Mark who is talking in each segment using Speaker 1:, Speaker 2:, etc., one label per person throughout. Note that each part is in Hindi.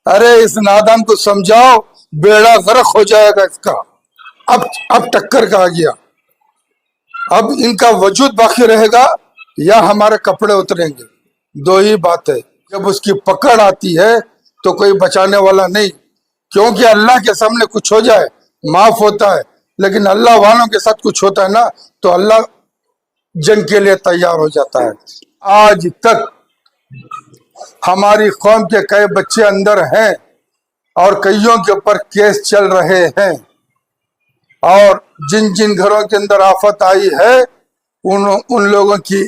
Speaker 1: अरे इस नादान को समझाओ, बेड़ा गर्क हो जाएगा इसका। अब टक्कर का आ गया। अब इनका वजूद बाकी रहेगा या हमारे कपड़े उतरेंगे। दो ही बात है। जब उसकी पकड़ आती है तो कोई बचाने वाला नहीं, क्योंकि अल्लाह के सामने कुछ हो जाए माफ होता है, लेकिन अल्लाह वालों के साथ कुछ होता है ना तो अल्लाह जंग के लिए तैयार हो जाता है। आज तक हमारी कौम के कई बच्चे अंदर हैं और कईयों के ऊपर केस चल रहे हैं, और जिन जिन घरों के अंदर आफत आई है उन लोगों की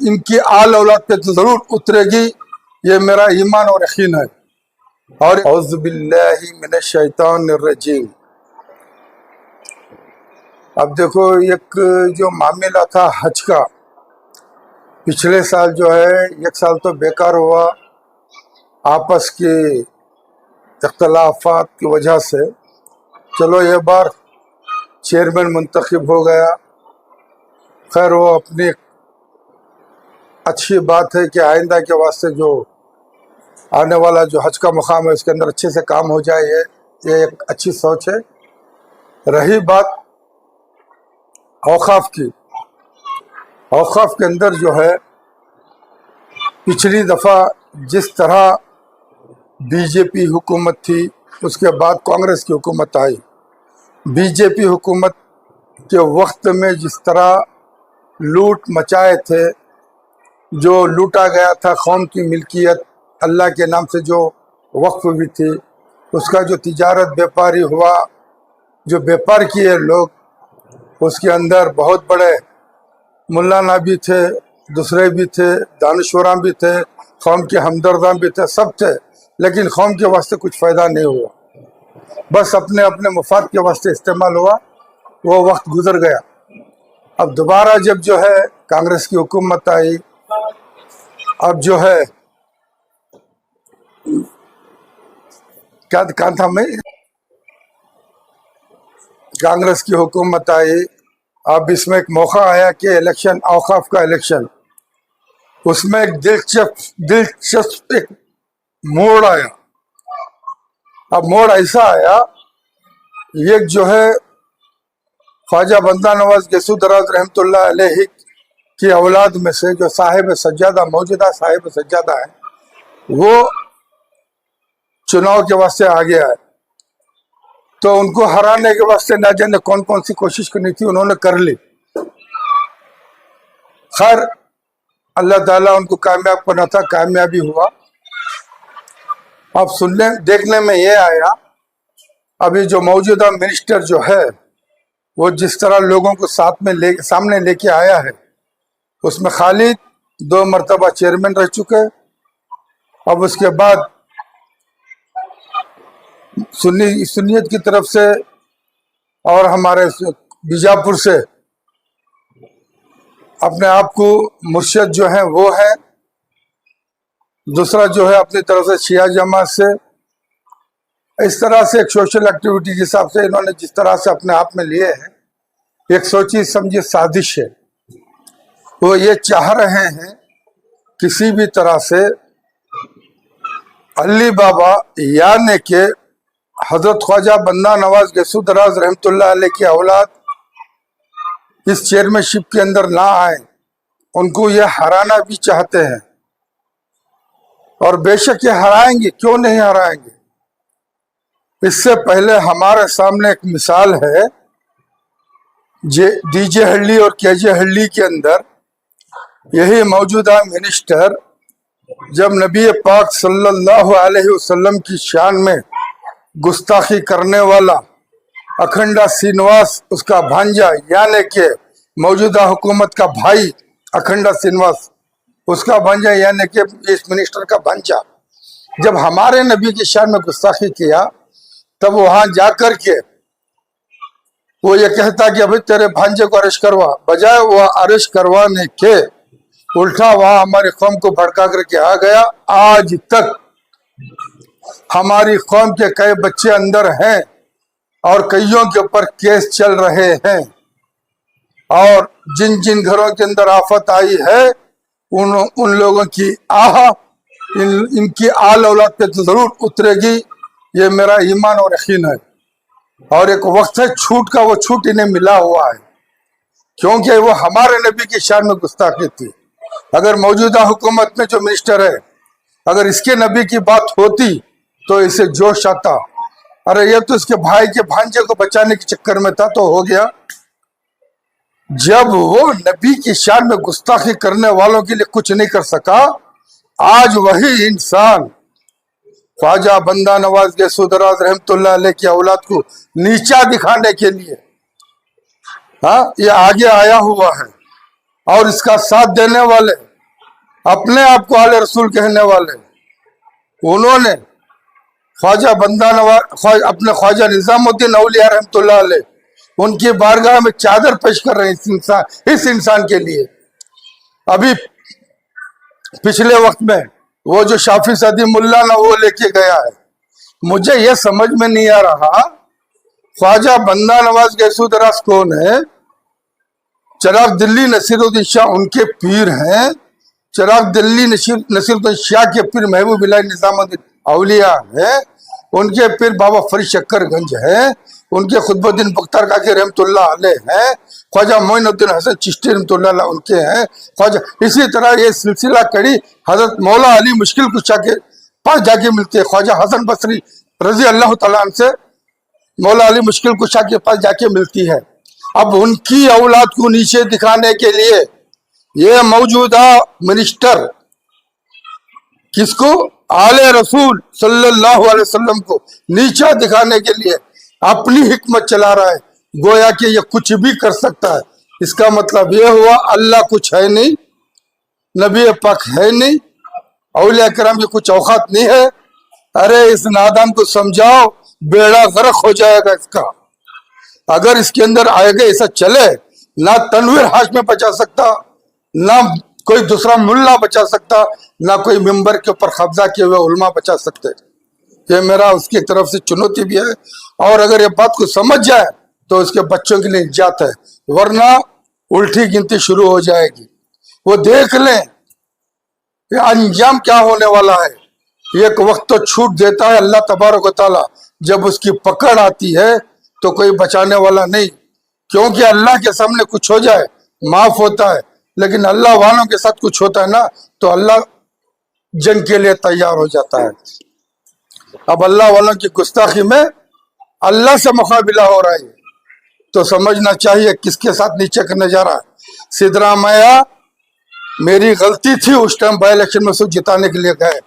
Speaker 1: इनकी आल औलाद पे तो जरूर उतरेगी। ये मेरा ईमान और यकीन है। और औज़ु बिल्लाहि मिनश शैतानिर रजीम। अब देखो, एक जो मामला था हज का, पिछले साल जो है एक साल तो बेकार हुआ आपस के इख्तलाफात की वजह से। चलो ये बार चेयरमैन मुंतखब हो गया, खैर वो अपनी अच्छी बात है कि आइंदा के वास्ते जो आने वाला जो हज का मुकाम है उसके अंदर अच्छे से काम हो जाए, ये एक अच्छी सोच है। रही बात औकाफ की, औकाफ के अंदर जो है पिछली दफ़ा जिस तरह बीजेपी हुकूमत थी, उसके बाद कांग्रेस की हुकूमत आई। बीजेपी हुकूमत के वक्त में जिस तरह लूट मचाए थे, जो लूटा गया था कौम की मिल्कियत अल्लाह के नाम से जो वक्फ हुई थी, उसका जो तिजारत व्यापारी हुआ, जो व्यापार किए लोग, उसके अंदर बहुत बड़े मुल्लाना भी थे, दूसरे भी थे, दानश्वरां भी थे, कौम के हमदर्दां भी थे, सब थे, लेकिन कौम के वास्ते कुछ फ़ायदा नहीं हुआ। बस अपने अपने मुफाद के वास्ते इस्तेमाल हुआ। वो वक्त गुजर गया। अब दोबारा जब जो है कांग्रेस की हुकूमत आई, अब जो है क्या कहा था मैं, कांग्रेस की हुकूमत आई। अब इसमें एक मौका आया कि इलेक्शन, औकाफ का इलेक्शन, उसमें एक दिलचस्प एक मोड़ आया। अब मोड़ ऐसा आया, ये जो है ख्वाजा बंदा नवाज गैसू दराज रहमतुल्लाह अलैहि की औलाद में से जो साहिब सज्जादा, मौजूदा साहिब सज्जादा है, वो चुनाव के वास्ते आ गया है। तो उनको हराने के वास्ते ना जाने कौन कौन सी कोशिश करनी थी, उन्होंने कर ली। खैर अल्लाह ताला उनको कामयाब करना था, कामयाबी हुआ। अब सुनने देखने में ये आया, अभी जो मौजूदा मिनिस्टर जो है वो जिस तरह लोगों को सामने लेके आया है, उसमें खालिद 2 मरतबा चेयरमैन रह चुके। अब उसके बाद सुन्नियत की तरफ से और हमारे बीजापुर से अपने आप को मुर्शद जो है वो है, दूसरा जो है अपनी तरफ से शिया जमात से। इस तरह से एक सोशल एक्टिविटी के हिसाब से इन्होंने जिस तरह से अपने आप में लिए हैं, एक सोची समझी साजिश है। वो ये चाह रहे हैं किसी भी तरह से अली बाबा यानी के हजरत ख्वाजा बंदा नवाज गैसू दराज रहमतुल्लाह अलैह की औलाद इस चेयरमैनशिप के अंदर ना आए। उनको ये हराना भी चाहते हैं, और बेशक ये हराएंगे, क्यों नहीं हराएंगे। इससे पहले हमारे सामने एक मिसाल है, डीजे हल्ली और केजे हल्ली के अंदर यही मौजूदा मिनिस्टर जब नबी पाक सल्लल्लाहु अलैहि वसल्लम की शान में गुस्ताखी करने वाला अखंडा श्रीनिवास, उसका भांजा यानी कि मौजूदा हुकूमत का भाई अखंडा श्रीनिवास, उसका भांजा यानी कि इस मिनिस्टर का भांजा, जब हमारे नबी की शान में गुस्ताखी किया, तब वहां जाकर के वो ये कहता कि अभी तेरे भांजे को अरेस्ट करवा, बजाय वह अरेस्ट करवाने के उल्टा वहां हमारी कौम को भड़का करके आ गया। आज तक हमारी कौम के कई बच्चे अंदर हैं और कईयों के ऊपर केस चल रहे हैं, और जिन जिन घरों के अंदर आफत आई है उन लोगों की इनकी आल औलाद पे तो जरूर उतरेगी, ये मेरा ईमान और यकीन है। और एक वक्त है छूट का, वो छूट इन्हें मिला हुआ है, क्योंकि वो हमारे नबी की शान में गुस्ताखी थी। अगर मौजूदा हुकूमत में जो मिनिस्टर है, अगर इसके नबी की बात होती तो इसे जोश आता। अरे ये तो इसके भाई के भांजे को बचाने के चक्कर में था तो हो गया। जब वो नबी की शान में गुस्ताखी करने वालों के लिए कुछ नहीं कर सका, आज वही इंसान ख्वाजा बंदा नवाज गैसुदराज रहमतुल्लाह अलैह की औलाद को नीचा दिखाने के लिए ये आगे आया हुआ है। और इसका साथ देने वाले, अपने आप को आले रसूल कहने वाले, उन्होंने ख्वाजा बंदा नवाज अपने ख्वाजा निजामुद्दीन औलिया रहमतुल्लाह अलैह उनकी बारगाह में चादर पेश कर रहे हैं इस इंसान के लिए। अभी पिछले वक्त में वो जो शाफी सदी मुल्ला ना वो लेके गया है, मुझे ये समझ में नहीं आ रहा ख्वाजा बंदा नवाज गैसुदराज कौन है? चिराग दिल्ली नसीरुद्दीन शाह उनके पीर हैं। चिराग दिल्ली नसीरुद्दीन शाह के पीर महबूब इलाही निजामुद्दीन औलिया है। उनके पीर बाबा फरीद शक्करगंज है। उनके खुतबुद्दीन बख्तर काकी रहमतुल्लाह अलैह है। ख्वाजा मोइनुद्दीन हसन चिश्ती रहमतुल्लाह अलैह उनके हैं। ख्वाजा इसी तरह ये सिलसिला कड़ी हजरत मौला अली मुश्किल कुशा के पास जाके मिलती है। ख्वाजा हसन बसरी रजी अल्लाह तआला अन्हु से मौला अली मुश्किल कुशा के पास जाके मिलती है। अब उनकी औलाद को नीचे दिखाने के लिए ये मौजूदा मिनिस्टर किसको? आले रसूल सल्लल्लाहु अलैहि वसल्लम को नीचा दिखाने के लिए अपनी हिकमत चला रहा है, गोया कि ये कुछ भी कर सकता है। इसका मतलब ये हुआ अल्लाह कुछ है नहीं, नबी पाक है नहीं, औलिया किराम की कुछ औकात नहीं है। अरे इस नादान को समझाओ, बेड़ा गर्क हो जाएगा इसका। अगर इसके अंदर आएगा ऐसा चले, ना तनवीर हाशमी बचा सकता, ना कोई दूसरा मुल्ला बचा सकता, ना कोई मिंबर के ऊपर कब्जा किए हुए उलमा बचा सकते। ये मेरा उसकी तरफ से चुनौती भी है। और अगर ये बात को समझ जाए तो उसके बच्चों के लिए निजात है, वरना उल्टी गिनती शुरू हो जाएगी। वो देख लें कि अंजाम क्या होने वाला है। एक वक्त तो छूट देता है अल्लाह तबारक व तआला, जब उसकी पकड़ आती है तो कोई बचाने वाला नहीं। क्योंकि अल्लाह के सामने कुछ हो जाए माफ होता है, लेकिन अल्लाह वालों के साथ कुछ होता है ना तो अल्लाह जंग के लिए तैयार हो जाता है। अब अल्लाह वालों की गुस्ताखी में अल्लाह से मुकाबला हो रहा है तो समझना चाहिए किसके साथ नीचे करने जा रहा है। सिद्धरामैया मेरी गलती थी, उस टाइम बाई इलेक्शन में उसको जिताने के लिए गए।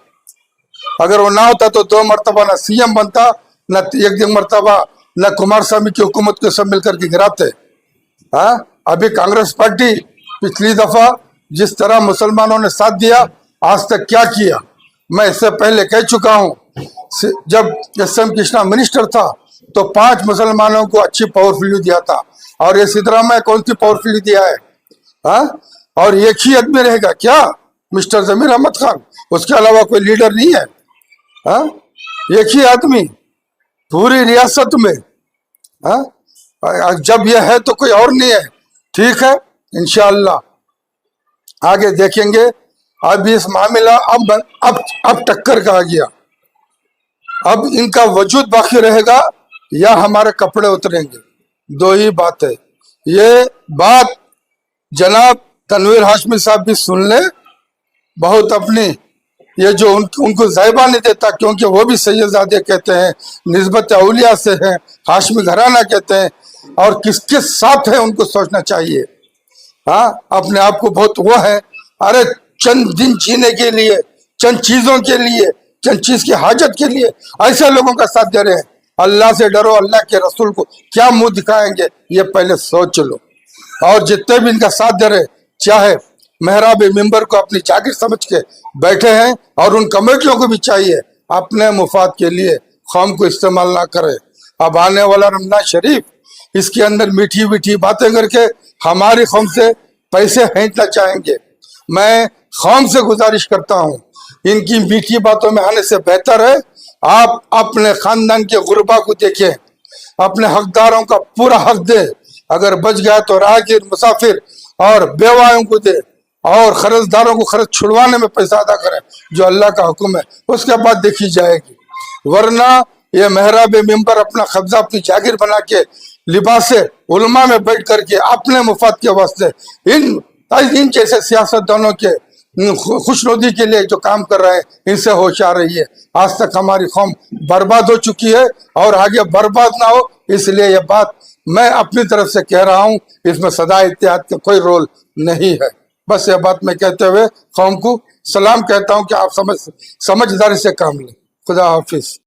Speaker 1: अगर वो ना होता तो 2 मरतबा ना सीएम बनता, न 1 मरतबा न कुमार स्वामी की हुकूमत को सब मिलकर के गिराते। अभी कांग्रेस पार्टी पिछली दफा जिस तरह मुसलमानों ने साथ दिया, आज तक क्या किया मैं इससे पहले कह चुका हूं। जब एस.एम. कृष्णा मिनिस्टर था तो 5 मुसलमानों को अच्छी पावरफुली दिया था, और ये सिद्धरामैया कौन सी पावरफुली दिया है? और एक ही आदमी रहेगा क्या? मिस्टर जमीर अहमद खान, उसके अलावा कोई लीडर नहीं है। एक ही आदमी पूरी रियासत में। जब यह है तो कोई और नहीं है। ठीक है, इंशाअल्लाह आगे देखेंगे। अब इस मामला अब टक्कर का आ गया। अब इनका वजूद बाकी रहेगा या हमारे कपड़े उतरेंगे, 2 ही बात है। ये बात जनाब तनवीर हाशमी साहब भी सुन ले। बहुत अपनी ये जो उनको ज़ायबा नहीं देता, क्योंकि वो भी सैयदजादे कहते हैं, निस्बत औलिया से हैं, हाशमी घराना कहते हैं, और किसके साथ है उनको सोचना चाहिए। अपने आप को बहुत वो है। अरे चंद दिन जीने के लिए, चंद चीजों के लिए, चंद चीज की हाजत के लिए ऐसे लोगों का साथ दे रहे हैं। अल्लाह से डरो, अल्लाह के रसूल को क्या मुंह दिखाएंगे ये पहले सोच लो। और जितने भी इनका साथ दे रहे, चाहे मेहराब मिंबर को अपनी जागीर समझ के बैठे हैं, और उन कमेटियों को भी चाहिए अपने मुफाद के लिए कौम को इस्तेमाल ना करे। अब आने वाला रमजान शरीफ, इसके अंदर मीठी मीठी बातें करके हमारी कौम से पैसे हेंटना चाहेंगे। मैं कौम से गुजारिश करता हूँ, इनकी मीठी बातों में आने से बेहतर है आप अपने खानदान के गुरबा को देखें, अपने हकदारों का पूरा हक दे। अगर बच गया तो राहगीर, मुसाफिर और बेवाओं को दे। और कर्जदारों को कर्ज छुड़वाने में पैसा अदा करें जो अल्लाह का हुक्म है, उसके बाद देखी जाएगी। वरना ये महराब मिंबर अपना कब्जा अपनी जागीर बना के लिबासे उलमा में बैठ करके अपने मुफाद के वास्ते इन जैसे सियासतदानों के खुशनुदी के लिए जो काम कर रहे हैं, इनसे होशियार रहिए। आज तक हमारी कौम बर्बाद हो चुकी है और आगे बर्बाद ना हो, इसलिए ये बात मैं अपनी तरफ से कह रहा हूं। इसमें सदा इत्तेहाद का कोई रोल नहीं है। बस ये बात मैं कहते हुए कौम को सलाम कहता हूं कि आप समझदारी से काम लें। खुदा हाफिज।